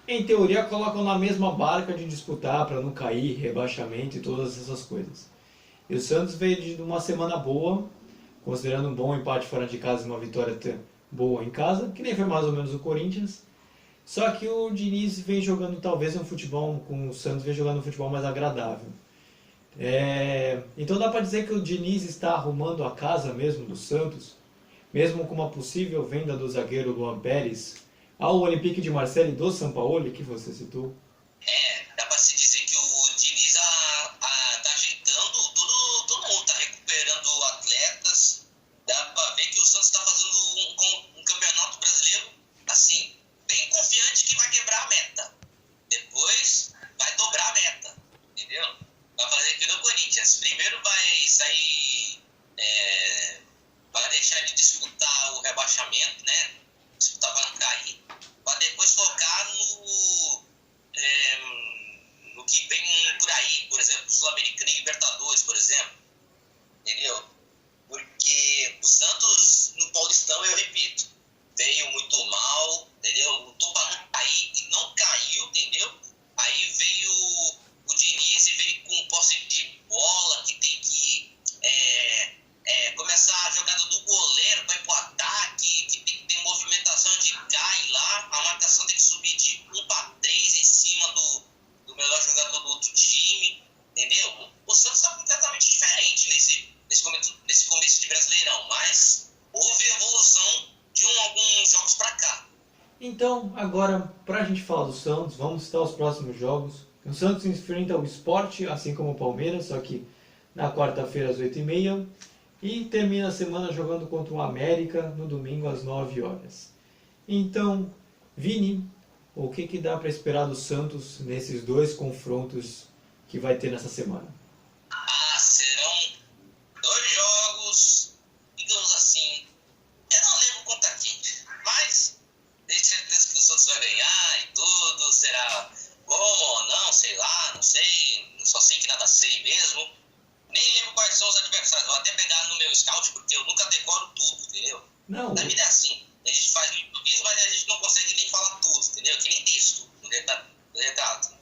em teoria, colocam na mesma barca de disputar para não cair, rebaixamento e todas essas coisas. E o Santos veio de uma semana boa, considerando um bom empate fora de casa e uma vitória boa em casa, que nem foi mais ou menos o Corinthians. Só que o Diniz vem jogando talvez um futebol, com o Santos vem jogando um futebol mais agradável. Então dá para dizer que o Diniz está arrumando a casa mesmo do Santos, mesmo com uma possível venda do zagueiro Luan Pérez ao Olympique de Marseille do Sampaoli, que você citou. Dá pra se dizer que o Diniz tá ajeitando tudo, todo mundo tá recuperando atletas. Dá pra ver que o Santos tá fazendo um campeonato brasileiro, assim, bem confiante que vai quebrar a meta. Depois vai dobrar a meta, entendeu? Vai fazer que no Corinthians. Primeiro vai sair, vai deixar de disputar o rebaixamento, né? Disputar para não cair. Para depois focar no que vem por aí, por exemplo, Sul-Americana e Libertadores, por exemplo. Entendeu? Porque o Santos no Paulistão, eu repito, veio muito mal, entendeu? Lutou para não cair e não caiu, entendeu? Aí veio o Diniz e veio com posse de bola, que tem que começar a jogada do goleiro para ir pro ataque, que tem que ter movimentação de cai lá, a marcação tem que subir de 1 para 3 em cima do melhor jogador do outro time, entendeu? O Santos está completamente diferente nesse começo de Brasileirão, mas houve evolução de alguns jogos para cá. Então, agora, para a gente falar do Santos, vamos citar os próximos jogos. O Santos enfrenta o Sport, assim como o Palmeiras, só que na quarta-feira às 8h30. E termina a semana jogando contra o América no domingo às 9 horas. Então, Vini, o que dá para esperar do Santos nesses dois confrontos que vai ter nessa semana? Serão 2 jogos, digamos assim, eu não lembro contra quem, mas tenho certeza que o Santos vai ganhar e tudo, será bom ou não, sei lá, não sei, só sei que nada sei mesmo. Nem lembro quais são os adversários, vou até pegar no meu scout, porque eu nunca decoro tudo, entendeu? Não. Na vida é assim, a gente faz improviso, mas a gente não consegue nem falar tudo, entendeu? Que nem texto, no teatro.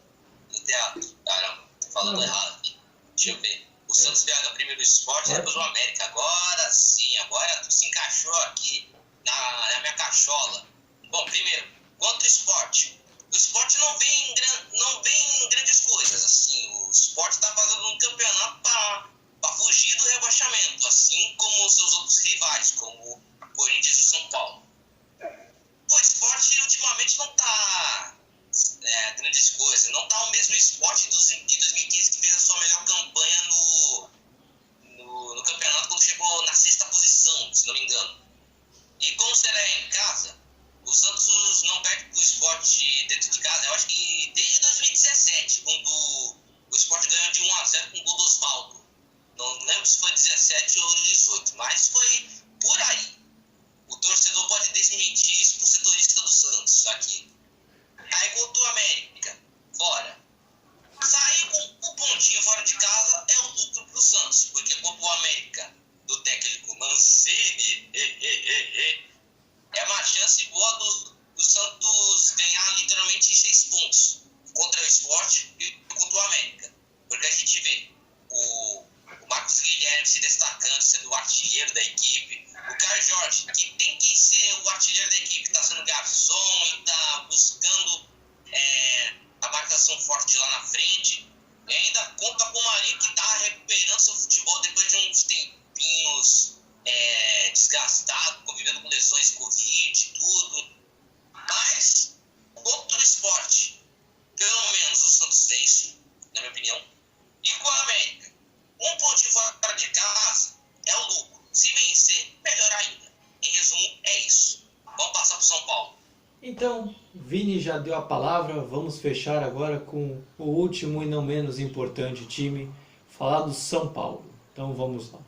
Caramba, tô falando errado aqui. Deixa eu ver. O Santos pega primeiro o Sport, depois o América. Agora sim, agora tudo se encaixou aqui na minha cachola. Bom, primeiro, contra o Sport. O Sport não vem em grandes coisas, assim. O Sport está fazendo um campeonato para fugir do rebaixamento, assim como os seus outros rivais, como o Corinthians e o São Paulo. O Sport ultimamente não está grandes coisas, não está o mesmo Sport de 2015 que fez a sua melhor campanha no campeonato quando chegou na 6ª posição, se não me engano. E como será em casa, o Santos não perde pro Sport dentro de casa, eu acho que desde 2017, quando o Sport ganhou de 1-0 com o gol do Osvaldo. Não lembro se foi 17 ou 18, mas foi por aí. O torcedor pode desmentir isso pro setorista do Santos aqui. Aí contra o América, fora. Essa desgastado, convivendo com lesões Covid, tudo. Mas, contra o Sport, pelo menos o Santos vence, na minha opinião. E com a América, um pontinho fora de casa é o lucro. Se vencer, melhor ainda. Em resumo, é isso. Vamos passar para São Paulo. Então, Vini já deu a palavra, vamos fechar agora com o último e não menos importante time, falar do São Paulo. Então vamos lá.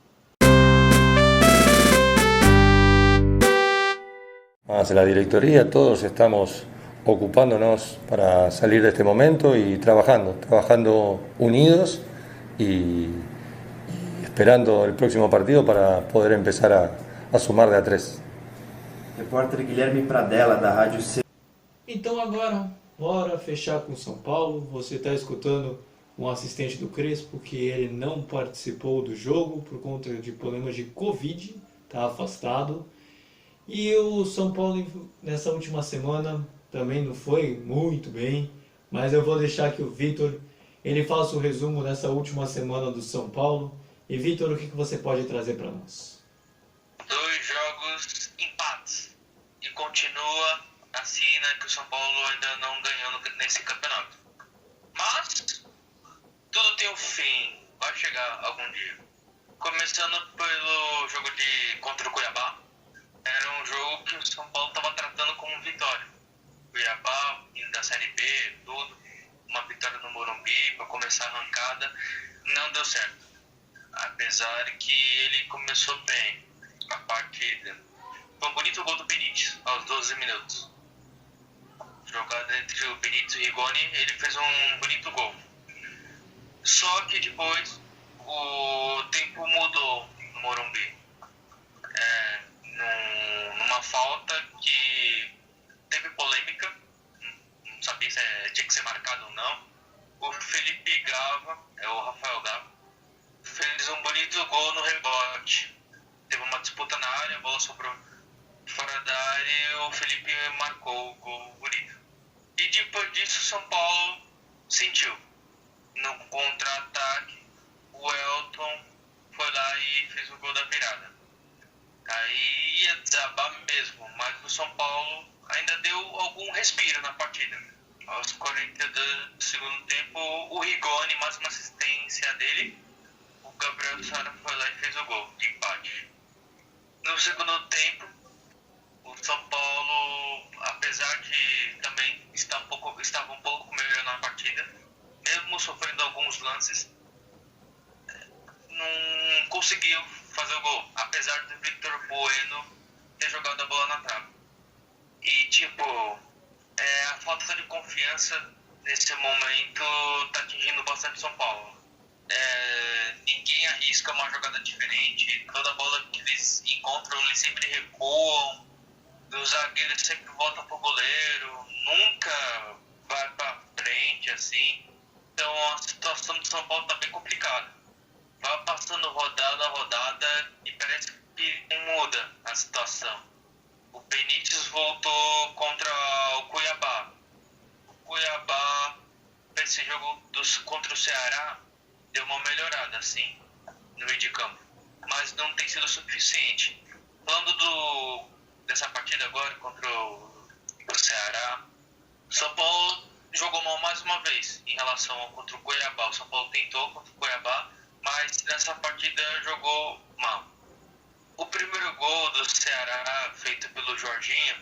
Más la directoría, todos estamos ocupándonos para salir de este momento y trabajando unidos y esperando el próximo partido para poder empezar a sumar de a 3. Repórter Guilherme Pradella, da Rádio C. Então agora, bora fechar com São Paulo. Você está escutando um assistente do Crespo que ele não participou do jogo por conta de problemas de Covid, está afastado. E o São Paulo nessa última semana também não foi muito bem, mas eu vou deixar que o Vitor ele faça o resumo dessa última semana do São Paulo. E Vitor, o que você pode trazer para nós? 2 jogos empates e continua assim, né, que o São Paulo ainda não ganhou nesse campeonato. Mas tudo tem um fim, vai chegar algum dia. Começando pelo jogo contra o Cuiabá. Era um jogo que o São Paulo estava tratando como vitória. Cuiabá, indo da Série B, tudo. Uma vitória no Morumbi para começar a arrancada. Não deu certo. Apesar que ele começou bem a partida. Foi um bonito gol do Benítez, aos 12 minutos. Jogada entre o Benítez e o Rigoni, ele fez um bonito gol. Só que depois o tempo mudou no Morumbi. Numa falta que teve polêmica, não sabia se tinha que ser marcado ou não. O Felipe Gava, o Rafael Gava, fez um bonito gol no rebote. Teve uma disputa na área, a bola sobrou fora da área e o Felipe marcou o gol bonito. E depois disso o São Paulo sentiu. No contra-ataque, o Elton foi lá e fez o gol da virada. Aí ia desabar mesmo, mas o São Paulo ainda deu algum respiro na partida. Aos 42 do segundo tempo, o Rigoni, mais uma assistência dele, o Gabriel Sara foi lá e fez o gol de empate. No segundo tempo, o São Paulo, apesar de também estava um pouco melhor na partida, mesmo sofrendo alguns lances, não conseguiu fazer o gol, apesar do Victor Bueno ter jogado a bola na trave. E a falta de confiança nesse momento está atingindo bastante São Paulo. Ninguém arrisca uma jogada diferente, toda bola que eles encontram eles sempre recuam, os zagueiros sempre voltam pro goleiro, nunca vai para frente assim. Então a situação do São Paulo está bem complicada. Vai passando rodada a rodada e parece que não muda a situação. O Benítez voltou contra o Cuiabá. O Cuiabá, nesse jogo contra o Ceará, deu uma melhorada, assim, no meio de campo. Mas não tem sido suficiente. Falando dessa partida agora contra o Ceará, o São Paulo jogou mal mais uma vez em relação ao contra o Cuiabá. O São Paulo tentou contra o Cuiabá, mas nessa partida jogou mal. O primeiro gol do Ceará, feito pelo Jorginho,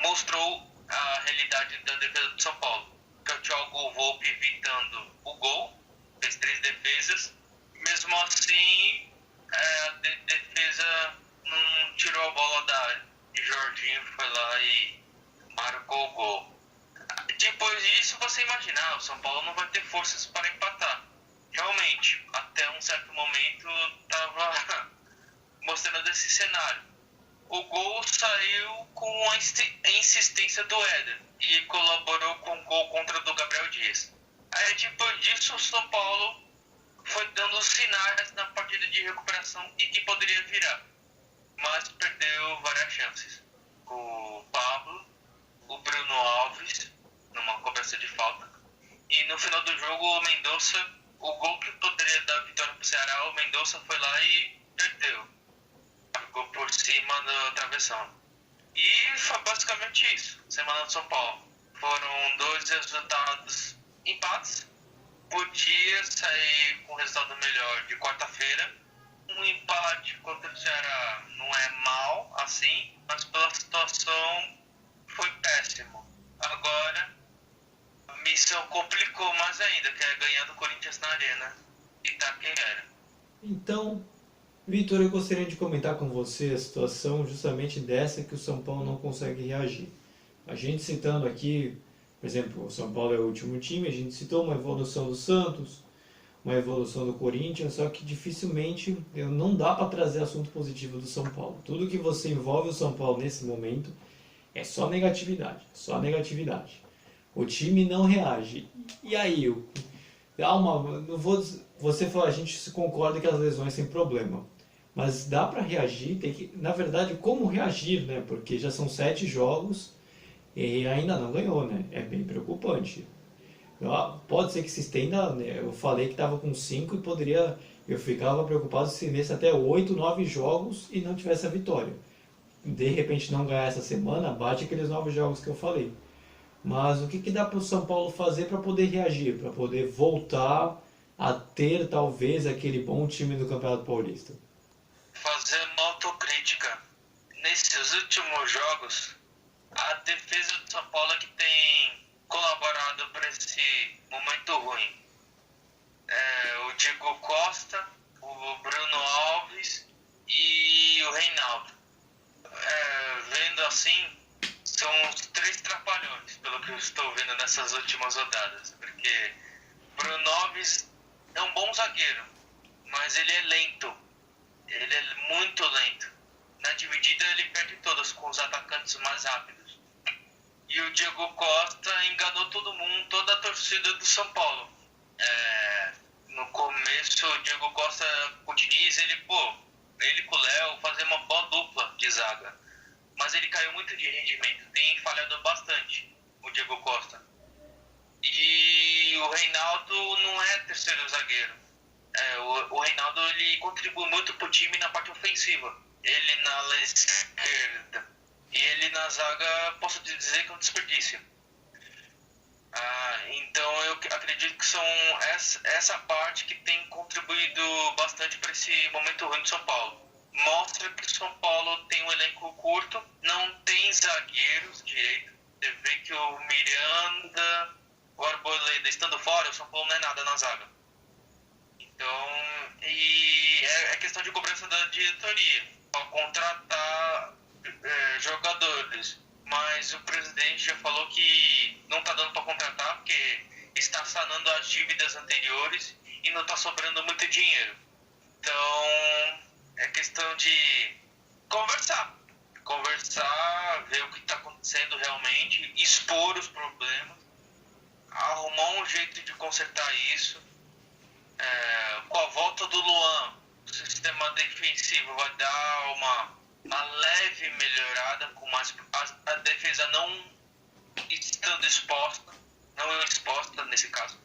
mostrou a realidade da defesa do São Paulo. Que o Thiago Volpe evitando o gol, fez 3 defesas. Mesmo assim, a defesa não tirou a bola da área. E Jorginho foi lá e marcou o gol. Depois disso, você imaginar, o São Paulo não vai ter forças para empatar. Realmente, até um certo momento, estava mostrando esse cenário. O gol saiu com a insistência do Éder e colaborou com o gol contra do Gabriel Dias. Aí depois disso o São Paulo foi dando sinais na partida de recuperação e que poderia virar, mas perdeu várias chances. O Pablo, o Bruno Alves, numa cobrança de falta, e no final do jogo o Mendonça, o gol que poderia dar vitória para o Ceará, o Mendonça foi lá e perdeu. jogou por cima do travessão. E foi basicamente isso, semana do São Paulo. Foram 2 resultados empates. Podia sair com um resultado melhor de quarta-feira. Um empate contra o Ceará não é mal, assim, mas pela situação foi péssimo. Agora, a missão complicou mais ainda, que é ganhar do Corinthians na Arena. E tá quem era. Então, Vitor, eu gostaria de comentar com você a situação justamente dessa que o São Paulo não consegue reagir. A gente citando aqui, por exemplo, o São Paulo é o último time, a gente citou uma evolução do Santos, uma evolução do Corinthians, só que dificilmente não dá para trazer assunto positivo do São Paulo. Tudo que você envolve o São Paulo nesse momento é só negatividade, só negatividade. O time não reage. E aí, não vou, você fala, a gente se concorda que as lesões têm problema, mas dá para reagir, tem que, na verdade, como reagir, né? Porque já são 7 jogos e ainda não ganhou, né? É bem preocupante. Pode ser que se estenda, né? Eu falei que estava com 5 e poderia, eu ficava preocupado se nesse até 8, 9 jogos e não tivesse a vitória. De repente não ganhar essa semana, bate aqueles 9 jogos que eu falei. Mas o que dá para o São Paulo fazer para poder reagir, para poder voltar a ter talvez aquele bom time do Campeonato Paulista? Fazer uma autocrítica. Nesses últimos jogos, a defesa do São Paulo é que tem colaborado para esse momento ruim. O Diego Costa, o Bruno Alves e o Reinaldo. Vendo assim, são os 3 trapalhões, pelo que eu estou vendo nessas últimas rodadas. Porque Bruno Alves é um bom zagueiro, mas ele é lento. Ele é muito lento. Na dividida ele perde todas com os atacantes mais rápidos. E o Diego Costa enganou todo mundo, toda a torcida do São Paulo. No começo o Diego Costa com o Diniz, ele com o Léo fazer uma boa dupla de zaga. Mas ele caiu muito de rendimento, tem falhado bastante o Diego Costa. E o Reinaldo não é terceiro zagueiro. O Reinaldo ele contribui muito pro time na parte ofensiva. Ele na ala esquerda e ele na zaga, posso dizer que é um desperdício. Então eu acredito que são essa parte que tem contribuído bastante para esse momento ruim do São Paulo. Mostra que o São Paulo tem um elenco curto, não tem zagueiros direito. Você vê que o Miranda, o Arboleda estando fora, o São Paulo não é nada na zaga. Então, e é questão de cobrança da diretoria, ao contratar jogadores. Mas o presidente já falou que não está dando para contratar porque está sanando as dívidas anteriores e não está sobrando muito dinheiro. Então, é questão de conversar, ver o que está acontecendo realmente, expor os problemas, arrumar um jeito de consertar isso. Com a volta do Luan, o sistema defensivo vai dar uma leve melhorada, com a defesa não estando exposta, não exposta nesse caso.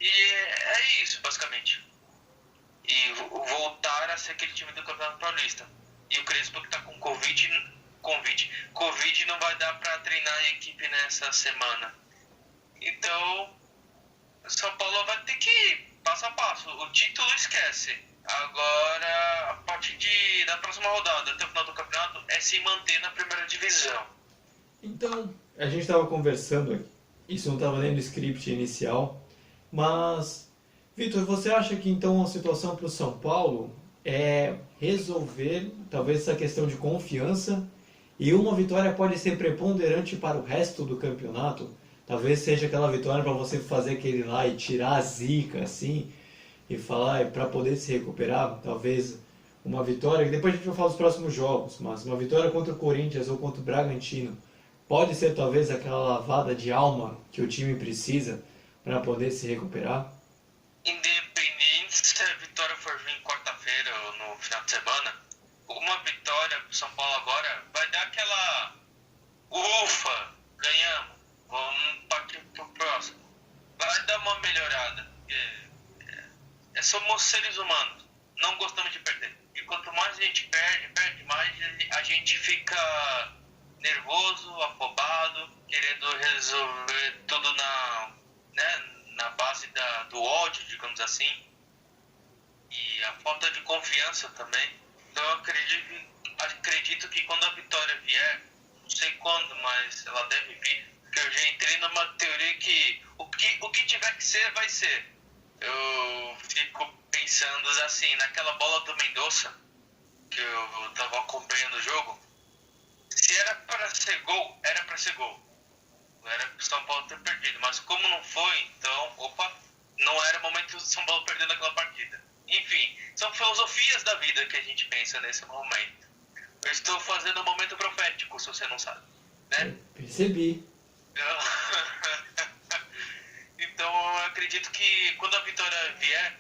E é isso, basicamente. E voltar a ser aquele time do Campeonato Paulista. E o Crespo que tá com Covid não vai dar para treinar a equipe nessa semana. Então, São Paulo vai ter que ir passo a passo. O título esquece. Agora, a partir da próxima rodada, até o final do campeonato, é se manter na primeira divisão. Então, a gente estava conversando aqui. Isso não estava nem no script inicial. Mas, Vitor, você acha que então a situação para o São Paulo é resolver talvez essa questão de confiança e uma vitória pode ser preponderante para o resto do campeonato? Talvez seja aquela vitória para você fazer aquele lá e tirar a zica, assim, e falar para poder se recuperar. Talvez uma vitória, que depois a gente vai falar dos próximos jogos, mas uma vitória contra o Corinthians ou contra o Bragantino pode ser talvez aquela lavada de alma que o time precisa para poder se recuperar? Independente se a vitória for vir quarta-feira ou no final de semana, uma vitória pro São Paulo agora vai dar aquela ufa, ganhamos, vamos partir pro próximo. Vai dar uma melhorada. Somos seres humanos, não gostamos de perder. E que quanto mais a gente perde mais, a gente fica nervoso, afobado, querendo resolver tudo na base do ódio, digamos assim, e a falta de confiança também. Então eu acredito que quando a vitória vier, não sei quando, mas ela deve vir, porque eu já entrei numa teoria que o que tiver que ser, vai ser. Eu fico pensando assim, naquela bola do Mendonça, que eu tava acompanhando o jogo, se era para ser gol, era para ser gol. Era pro São Paulo ter perdido, mas como não foi, então, não era momento do São Paulo perder naquela partida. Enfim, são filosofias da vida que a gente pensa nesse momento. Eu estou fazendo um momento profético, se você não sabe, né? Percebi. Então eu acredito que quando a vitória vier,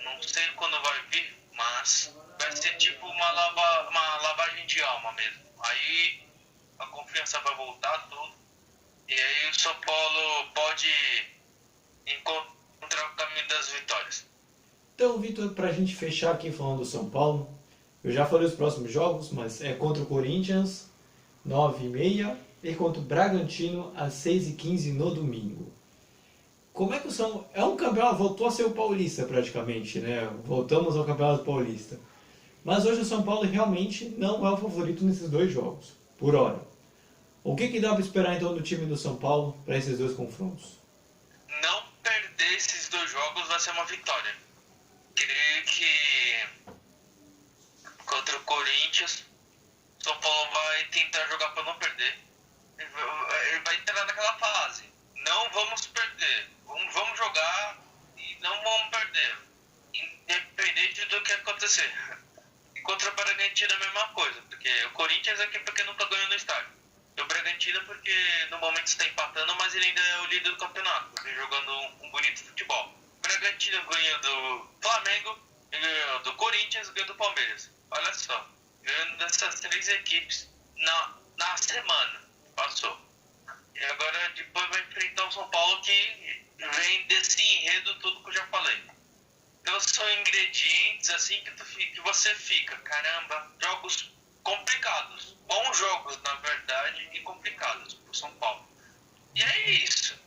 não sei quando vai vir, mas vai ser tipo uma lavagem de alma mesmo. Aí a confiança vai voltar tudo. E aí o São Paulo pode encontrar o caminho das vitórias. Então, Vitor, para a gente fechar aqui falando do São Paulo, eu já falei os próximos jogos, mas é contra o Corinthians, 9h30, e contra o Bragantino, às 6h15 no domingo. Como é que o São... É um campeonato, voltou a ser o paulista praticamente, né? Voltamos ao campeonato paulista. Mas hoje o São Paulo realmente não é o favorito nesses dois jogos, por hora. O que dá para esperar então do time do São Paulo para esses dois confrontos? Não perder esses dois jogos vai ser uma vitória. Creio que contra o Corinthians, o São Paulo vai tentar jogar para não perder. Ele vai entrar naquela fase. Não vamos perder. Vamos jogar e não vamos perder. Independente do que acontecer. E contra o Bragantino é a mesma coisa. Porque o Corinthians é porque nunca ganhou no estádio. O Bragantino porque no momento está empatando, mas ele ainda é o líder do campeonato, vem jogando um bonito futebol. O Bragantino ganhou do Flamengo, ganhou do Corinthians, ganhou do Palmeiras. Olha só, ganhando dessas três equipes na semana passou. E agora depois vai enfrentar o São Paulo que vem desse enredo tudo que eu já falei. Então são ingredientes assim que você fica, caramba, jogos complicados, bons jogos na verdade e complicados pro São Paulo. E é isso,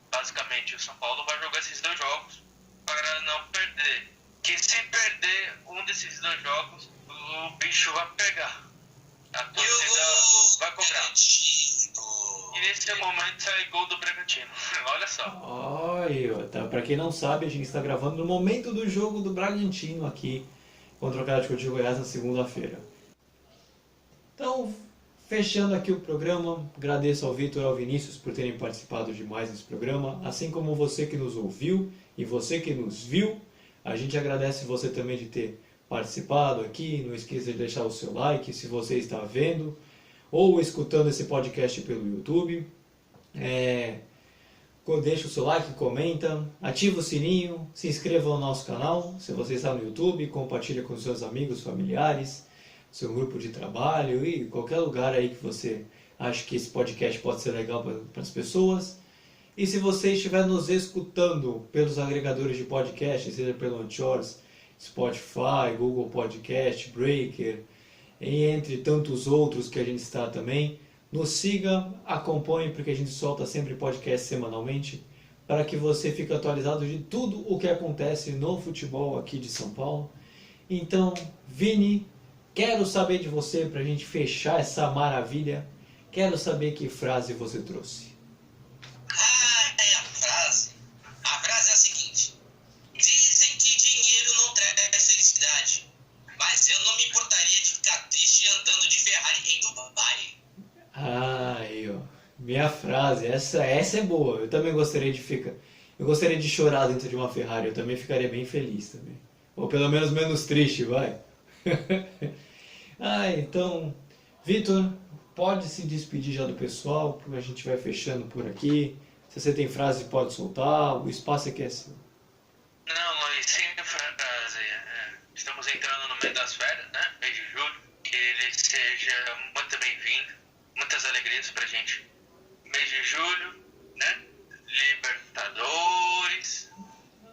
basicamente o São Paulo vai jogar esses dois jogos para não perder, que se perder um desses dois jogos o bicho vai pegar, a torcida vai cobrar. E nesse momento sai gol do Bragantino. Olha só. Olha, tá, para quem não sabe, a gente está gravando no momento do jogo do Bragantino aqui contra o Atlético de Goiás na segunda-feira. Então, fechando aqui o programa, agradeço ao Vitor e ao Vinícius por terem participado de mais desse programa, assim como você que nos ouviu e você que nos viu. A gente agradece você também de ter participado aqui. Não esqueça de deixar o seu like se você está vendo ou escutando esse podcast pelo YouTube. Deixa o seu like, comenta, ativa o sininho, se inscreva no nosso canal. Se você está no YouTube, compartilha com seus amigos, familiares, seu grupo de trabalho e qualquer lugar aí que você acha que esse podcast pode ser legal para as pessoas. E se você estiver nos escutando pelos agregadores de podcast, seja pelo Anchor, Spotify, Google Podcast, Breaker, e entre tantos outros que a gente está também, nos siga, acompanhe, porque a gente solta sempre podcast semanalmente, para que você fique atualizado de tudo o que acontece no futebol aqui de São Paulo. Então, Vini, quero saber de você, para a gente fechar essa maravilha, quero saber que frase você trouxe. A frase é a seguinte: dizem que dinheiro não traz felicidade, mas eu não me importaria de ficar triste andando de Ferrari em Dubai. Aí, ó. Minha frase, essa é boa. Eu também gostaria de ficar. Eu gostaria de chorar dentro de uma Ferrari. Eu também ficaria bem feliz também. Ou pelo menos menos triste, vai. Então, Vitor, pode se despedir já do pessoal, porque a gente vai fechando por aqui. Se você tem frase, pode soltar. O espaço aqui é seu. Não, mas sem frase. Estamos entrando no meio das férias, né? Mês de julho. Que ele seja muito bem-vindo. Muitas alegrias pra gente. Mês de julho, né? Libertadores,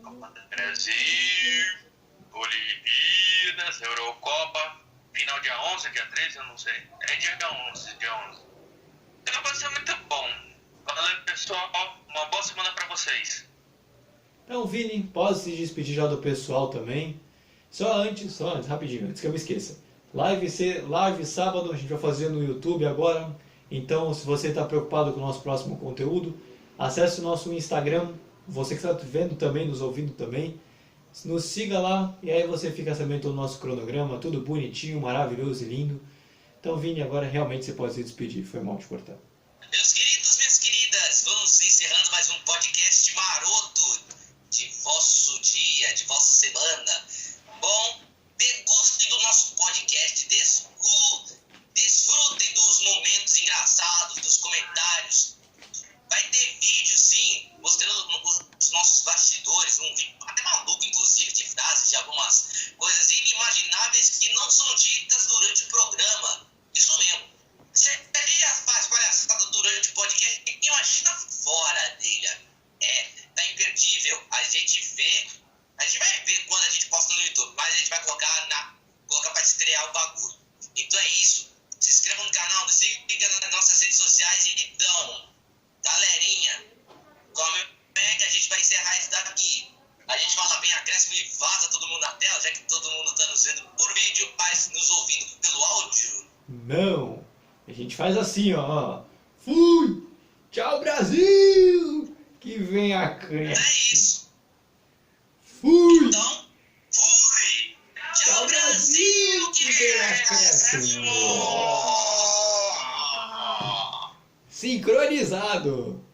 Copa do Brasil, Olimpíada. Olimpíadas, Eurocopa, final dia 11, dia 13, eu não sei. É dia 11, dia 11. Então vai ser muito bom. Valeu, pessoal. Uma boa semana pra vocês. Então, Vini, pode se despedir já do pessoal também. Só antes, rapidinho, antes que eu me esqueça. Live sábado, a gente vai fazer no YouTube agora. Então, se você está preocupado com o nosso próximo conteúdo, acesse o nosso Instagram. Você que está vendo também, nos ouvindo também, nos siga lá e aí você fica sabendo do nosso cronograma, tudo bonitinho, maravilhoso e lindo. Então, Vini, agora realmente você pode se despedir. Foi mal te cortar. Meus queridos, minhas queridas, vamos encerrando mais um podcast maroto de vosso dia, de vossa semana. Bom, degustem do nosso podcast, desfrutem dos momentos engraçados, dos comentários. Vai ter vídeo, sim, mostrando os nossos bastidores, um vídeo até maluco, inclusive, de frases, de algumas coisas inimagináveis que não são ditas durante o programa. Isso mesmo. Se a gente já faz palhaçada durante o podcast, imagina fora dele. Tá imperdível. A gente vai ver quando a gente posta no YouTube, mas a gente vai colocar pra estrear o bagulho. Então é isso. Se inscreva no canal, nos siga nas nossas redes sociais e então, galerinha, como é que a gente vai encerrar isso daqui? A gente fala bem acréscimo e vaza todo mundo na tela, já que todo mundo tá nos vendo por vídeo, mas nos ouvindo pelo áudio. Não, a gente faz assim, ó. Fui! Tchau, Brasil! Que vem a crença. É isso. Fui! Então, fui! Tchau, Brasil! Que vem a Sincronizado!